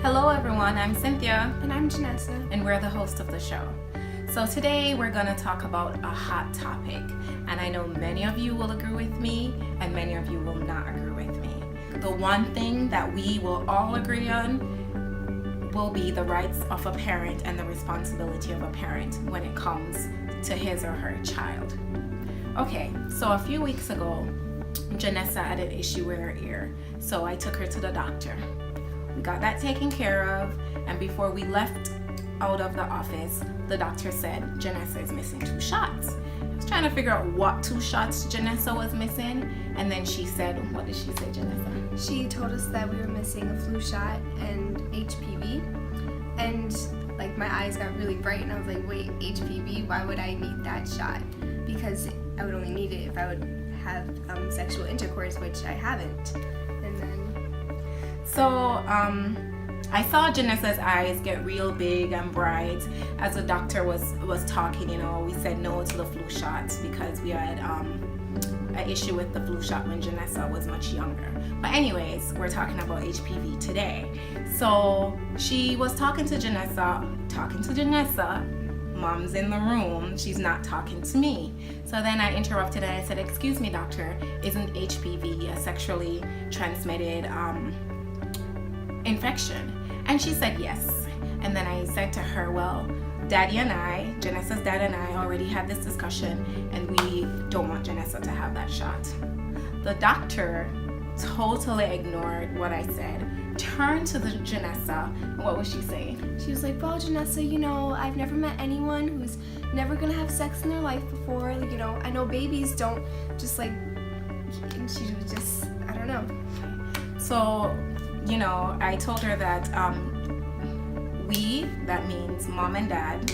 Hello everyone, I'm Cynthia. And I'm Janessa. And we're the host of the show. So today we're going to talk about a hot topic. And I know many of you will agree with me and many of you will not agree with me. The one thing that we will all agree on will be the rights of a parent and the responsibility of a parent when it comes to his or her child. Okay, so a few weeks ago, Janessa had an issue with her ear. So I took her to the doctor. We got that taken care of, and before we left out of the office, the doctor said Janessa is missing 2 shots. I was trying to figure out what 2 shots Janessa was missing, and then she said, what did she say, Janessa? She told us that we were missing a flu shot and HPV, and like my eyes got really bright, and I was like, wait, HPV? Why would I need that shot? Because I would only need it if I would have sexual intercourse, which I haven't. And then So I saw Janessa's eyes get real big and bright as the doctor was talking. We said no to the flu shots because we had an issue with the flu shot when Janessa was much younger. But anyways, we're talking about HPV today. So she was talking to Janessa. Mom's in the room, she's not talking to me. So then I interrupted and I said, excuse me, doctor, isn't HPV a sexually transmitted infection? And she said yes. And then I said to her, well, Janessa's dad and I already had this discussion, and we don't want Janessa to have that shot. The doctor totally ignored what I said, turned to the Janessa, and what was she saying? she was like, well, Janessa, I've never met anyone who's never gonna have sex in their life before. I know babies don't just like, and she was just, I don't know. So, I told her that that means mom and dad,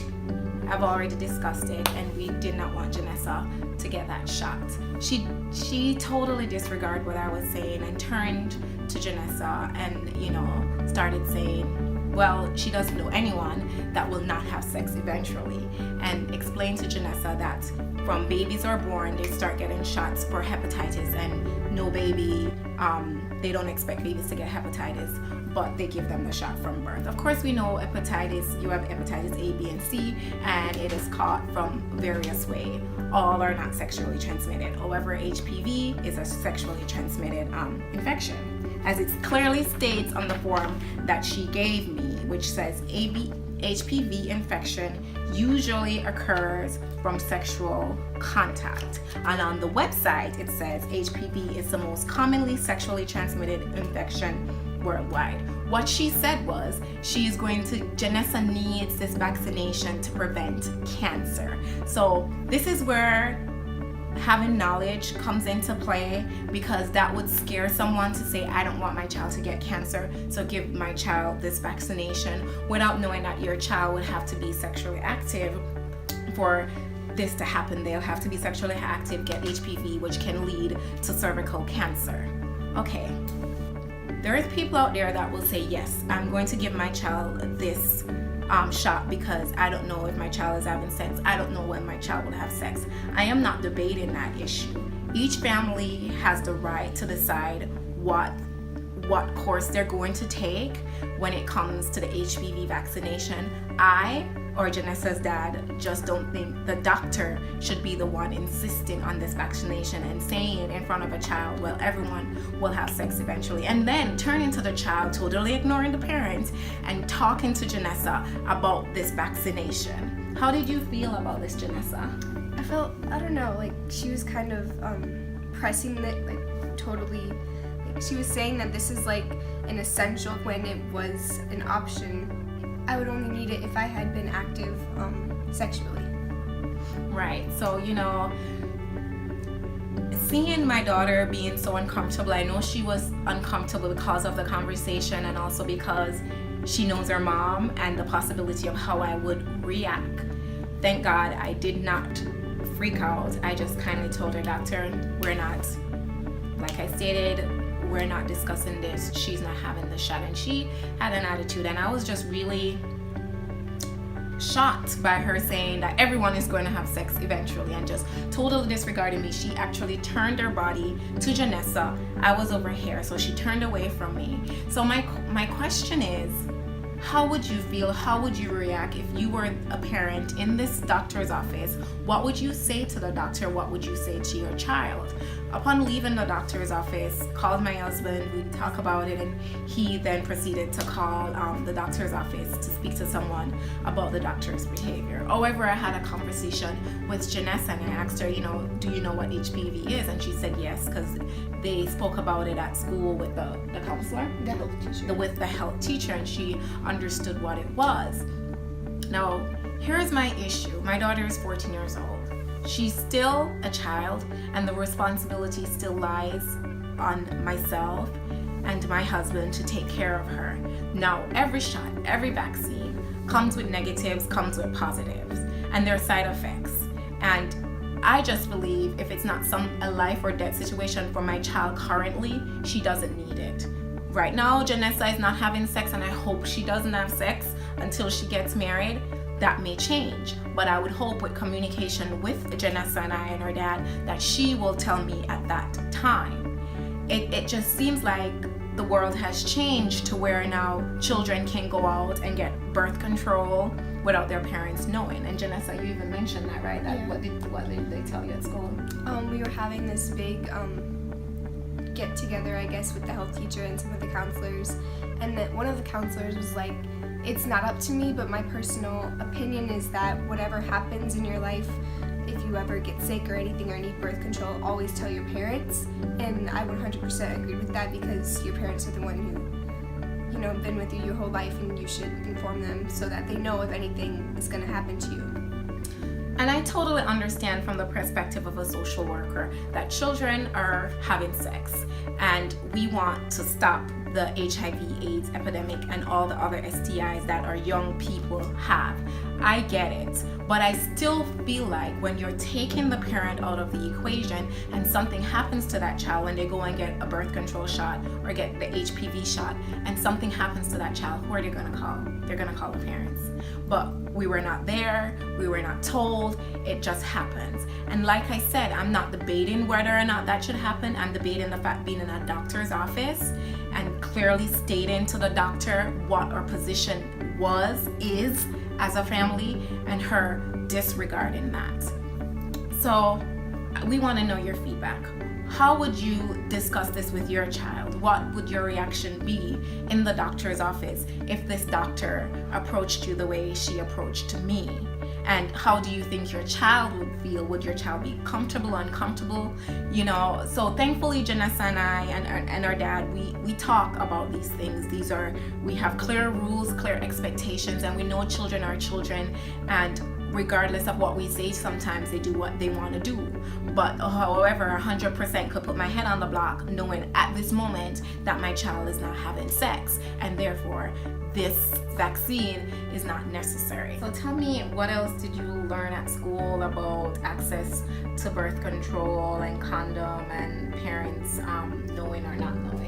have already discussed it, and we did not want Janessa to get that shot. She totally disregarded what I was saying and turned to Janessa and, started saying, well, she doesn't know anyone that will not have sex eventually, and explained to Janessa that from babies are born, they start getting shots for hepatitis, and no baby, they don't expect babies to get hepatitis, but they give them the shot from birth. Of course, we know hepatitis, you have hepatitis A, B, and C, and it is caught from various ways. All are not sexually transmitted. However, HPV is a sexually transmitted infection, as it clearly states on the form that she gave me, which says HPV infection usually occurs from sexual contact. And on the website, it says HPV is the most commonly sexually transmitted infection worldwide. What she said was Janessa needs this vaccination to prevent cancer. So this is where having knowledge comes into play, because that would scare someone to say, I don't want my child to get cancer, so give my child this vaccination, without knowing that your child would have to be sexually active for this to happen. They'll have to be sexually active, get HPV, which can lead to cervical cancer. Okay, there is people out there that will say, yes, I'm going to give my child this shot because I don't know if my child is having sex. I don't know when my child will have sex. I am not debating that issue. Each family has the right to decide what course they're going to take when it comes to the HPV vaccination. I, or Janessa's dad, just don't think the doctor should be the one insisting on this vaccination and saying in front of a child, well, everyone will have sex eventually, and then turning to the child, totally ignoring the parents, and talking to Janessa about this vaccination. How did you feel about this, Janessa? I felt, I don't know, like she was kind of pressing it, like totally, like she was saying that this is like an essential when it was an option. I would only need it if I had been active sexually. Right. So, seeing my daughter being so uncomfortable, I know she was uncomfortable because of the conversation and also because she knows her mom and the possibility of how I would react. Thank God I did not freak out. I just kindly told her, doctor, we're not, like I stated, we're not discussing this. She's not having the shot. And she had an attitude, and I was just really shocked by her saying that everyone is going to have sex eventually and just totally disregarding me. She actually turned her body to Janessa. I was over here, so she turned away from me. So my question is, how would you feel? How would you react if you were a parent in this doctor's office? What would you say to the doctor? What would you say to your child? Upon leaving the doctor's office, called my husband, we talked about it, and he then proceeded to call the doctor's office to speak to someone about the doctor's behavior. However, I had a conversation with Janessa and I asked her, do you know what HPV is? And she said yes, because they spoke about it at school with the counselor, The health teacher. with the health teacher, and she understood what it was. Now, here's my issue. My daughter is 14 years old. She's still a child, and the responsibility still lies on myself and my husband to take care of her. Now, every shot, every vaccine comes with negatives, comes with positives, and there are side effects. And I just believe if it's not a life or death situation for my child currently, she doesn't need it. Right now, Janessa is not having sex, and I hope she doesn't have sex until she gets married. That may change, but I would hope with communication with Janessa and I and her dad that she will tell me at that time. It just seems like the world has changed to where now children can go out and get birth control without their parents knowing. And Janessa, you even mentioned that, right? That Yeah. what did they tell you at school? We were having this big get together, I guess, with the health teacher and some of the counselors, and that one of the counselors was like, it's not up to me, but my personal opinion is that whatever happens in your life, if you ever get sick or anything or need birth control, always tell your parents. And I 100% agree with that, because your parents are the one who have been with you your whole life, and you should inform them so that they know if anything is going to happen to you. And I totally understand from the perspective of a social worker that children are having sex, and we want to stop the HIV/AIDS epidemic and all the other STIs that our young people have. I get it, but I still feel like when you're taking the parent out of the equation and something happens to that child when they go and get a birth control shot or get the HPV shot, and something happens to that child, who are they going to call? They're going to call the parents. But we were not there, we were not told, it just happens. And like I said, I'm not debating whether or not that should happen. I'm debating the fact being in a doctor's office and clearly stating to the doctor what our position is as a family, and her disregarding that. So we want to know your feedback. How would you discuss this with your child? What would your reaction be in the doctor's office if this doctor approached you the way she approached me? And how do you think your child would feel? Would your child be comfortable, uncomfortable? So thankfully Janessa and I and our dad, we talk about these things. We have clear rules, clear expectations, and we know children are children, and regardless of what we say, sometimes they do what they want to do. But however, 100% could put my head on the block knowing at this moment that my child is not having sex, and therefore this vaccine is not necessary. So tell me, what else did you learn at school about access to birth control and condom and parents knowing or not knowing?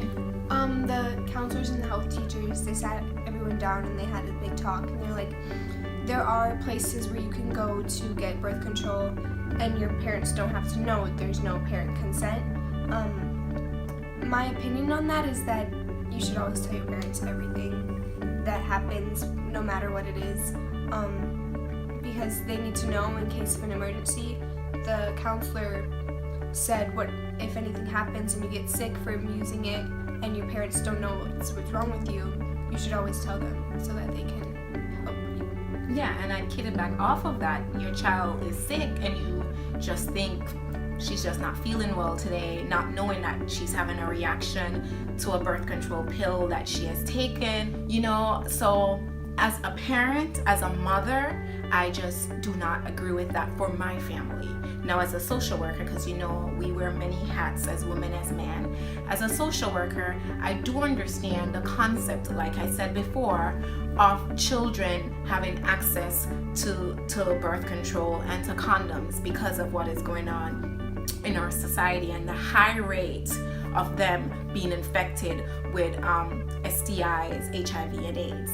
The counselors and the health teachers, they sat everyone down and they had a big talk, and they're like, there are places where you can go to get birth control and your parents don't have to know. There's no parent consent. My opinion on that is that you should always tell your parents everything that happens, no matter what it is, because they need to know in case of an emergency. The counselor said, what if anything happens and you get sick from using it and your parents don't know what's wrong with you, you should always tell them so that they can help you. Yeah, and I kidded back off of that. Your child is sick and you just think she's just not feeling well today, not knowing that she's having a reaction to a birth control pill that she has taken, so as a parent, as a mother, I just do not agree with that for my family. Now, as a social worker, because we wear many hats as women, as men, as a social worker, I do understand the concept, like I said before, of children having access to birth control and to condoms because of what is going on in our society and the high rate of them being infected with STIs, HIV, and AIDS.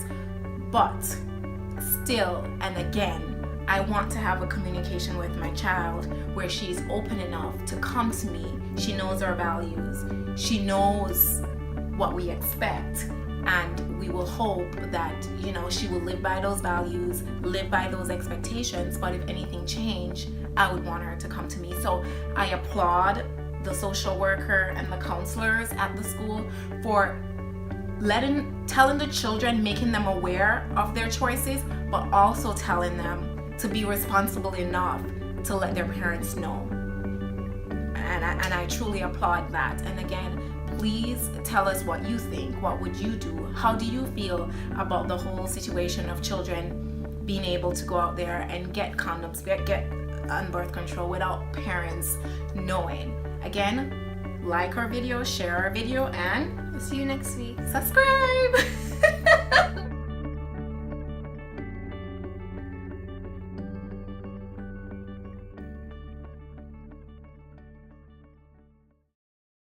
But still and again, I want to have a communication with my child where she's open enough to come to me. She knows our values. She knows what we expect. And we will hope that, she will live by those values, live by those expectations. But if anything changed, I would want her to come to me. So I applaud the social worker and the counselors at the school for telling the children, making them aware of their choices, but also telling them to be responsible enough to let their parents know. And I truly applaud that. And again, please tell us what you think. What would you do? How do you feel about the whole situation of children being able to go out there and get condoms, get on birth control without parents knowing? Again, like our video, share our video, and We'll see you next week. subscribe.